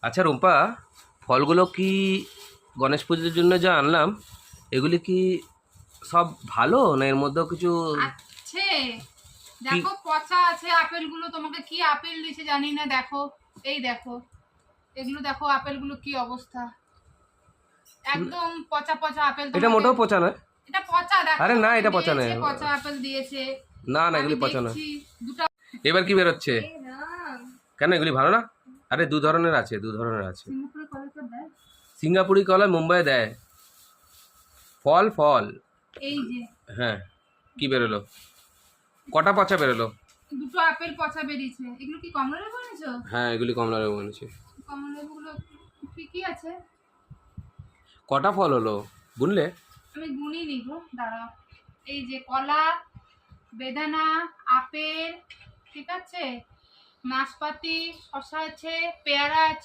আচ্ছা রুম্পা, ফলগুলো কি গণেশ পুজোর জন্য যা আনলাম এগুলি কি সব ভালো, না এর মধ্যেও কিছু আছে? কি? দেখো পচা আছে আপেলগুলো, তোমাকে কি আপেল দিয়েছে জানি না। দেখো, এই দেখো, এগুলো দেখো আপেলগুলো কি অবস্থা, একদম পচা পচা আপেল এটা তোমাকে। মোটেও পচা নয়। এটা পচা, দেখো আরে না, তোমাকে এটা পচা নয়। দিয়েছে, পচা আপেল দিয়েছে। না না, আমি এগুলি পচা নয়। দেখছি দুটো। এবার কি বেরোচ্ছে? এই না, কেন এগুলি ভালো না? আরে দু ধরনের আছে, দু ধরনের আছে। সিঙ্গাপুরে কলেজ দেয়। সিঙ্গাপুরি কলা মুম্বাই দেয়। ফল ফল। এই যে হ্যাঁ, কি বেরোলো? কটা পচা বেরোলো? দুটো আপেল পচা বেরিয়েছে। এগুলো কি কমলা লেবু এনেছো? হ্যাঁ, এগুলি কমলা লেবু এনেছি। কমলা লেবুগুলো কি কি আছে? কটা ফল হলো বুঝলে? আমি গুনিনি গো, দাঁড়াও। এই যে কলা, বেদানা, আপেল, ঠিক আছে, নাশপাতি, শসা আছে, পেয়ারা আছে।